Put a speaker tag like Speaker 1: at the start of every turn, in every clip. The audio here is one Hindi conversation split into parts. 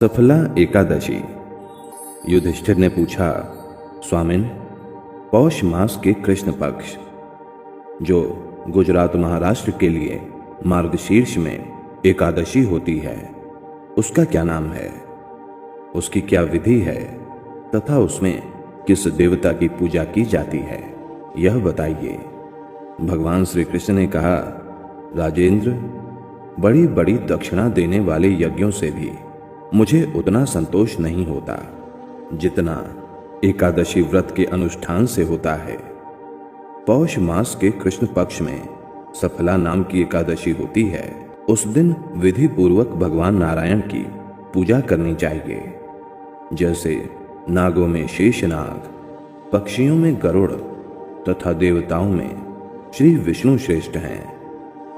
Speaker 1: सफला एकादशी। युधिष्ठिर ने पूछा, स्वामिन, पौष मास के कृष्ण पक्ष, जो गुजरात महाराष्ट्र के लिए मार्गशीर्ष में एकादशी होती है, उसका क्या नाम है? उसकी क्या विधि है तथा उसमें किस देवता की पूजा की जाती है, यह बताइए। भगवान श्री कृष्ण ने कहा, राजेंद्र, बड़ी बड़ी दक्षिणा देने वाले यज्ञों से भी मुझे उतना संतोष नहीं होता जितना एकादशी व्रत के अनुष्ठान से होता है। पौष मास के कृष्ण पक्ष में सफला नाम की एकादशी होती है। उस दिन विधि पूर्वक भगवान नारायण की पूजा करनी चाहिए। जैसे नागों में शेषनाग, पक्षियों में गरुड़ तथा देवताओं में श्री विष्णु श्रेष्ठ हैं,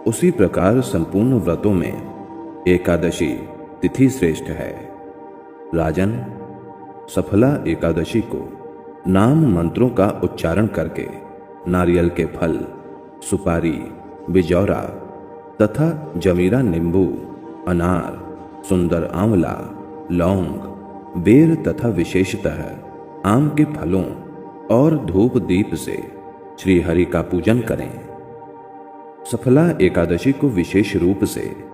Speaker 1: उसी प्रकार संपूर्ण व्रतों में एकादशी तिथि श्रेष्ठ है। राजन, सफला एकादशी को नाम मंत्रों का उच्चारण करके नारियल के फल, सुपारी, बिजौरा तथा जमीरा नींबू, अनार, सुंदर आंवला, लौंग, बेर तथा विशेषतः आम के फलों और धूप दीप से श्री हरि का पूजन करें। सफला एकादशी को विशेष रूप से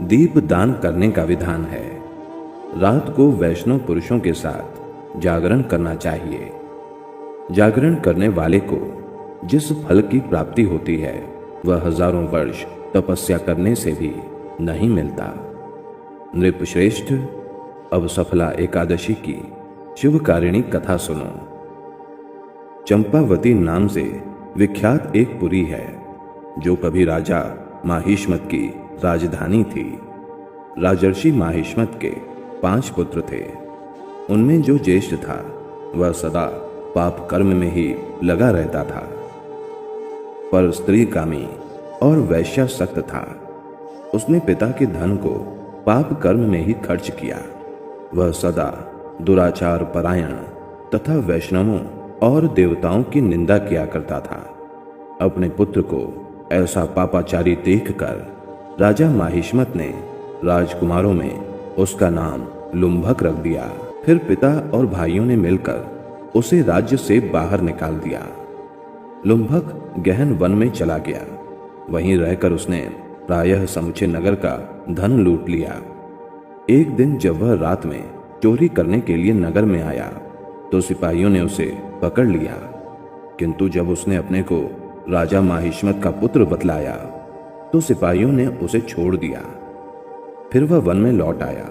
Speaker 1: दीप दान करने का विधान है। रात को वैष्णव पुरुषों के साथ जागरण करना चाहिए। जागरण करने वाले को जिस फल की प्राप्ति होती है, वह हजारों वर्ष तपस्या करने से भी नहीं मिलता। नृपश्रेष्ठ, अब सफला एकादशी की शिवकारिणी कथा सुनो। चंपावती नाम से विख्यात एक पुरी है, जो कभी राजा माहिष्मत की राजधानी थी। राजर्षि माहिष्मत के 5 पुत्र थे। उनमें जो ज्येष्ठ था, वह सदा पाप कर्म में ही लगा रहता था, पर स्त्रीकामी और वैश्यासक्त था। उसने पिता के धन को पाप कर्म में ही खर्च किया। वह सदा दुराचार परायण तथा वैष्णवों और देवताओं की निंदा किया करता था। अपने पुत्र को ऐसा पापाचारी देखकर राजा माहिष्मत ने राजकुमारों में उसका नाम लुम्भक रख दिया। फिर पिता और भाइयों ने मिलकर उसे राज्य से बाहर निकाल दिया। लुम्भक गहन वन में चला गया। वहीं रहकर उसने प्रायः समूचे नगर का धन लूट लिया। एक दिन जब वह रात में चोरी करने के लिए नगर में आया, तो सिपाहियों ने उसे पकड़ लिया। किंतु जब उसने अपने को राजा माहिष्मत का पुत्र बतलाया, तो सिपाहियों ने उसे छोड़ दिया। फिर वह वन में लौट आया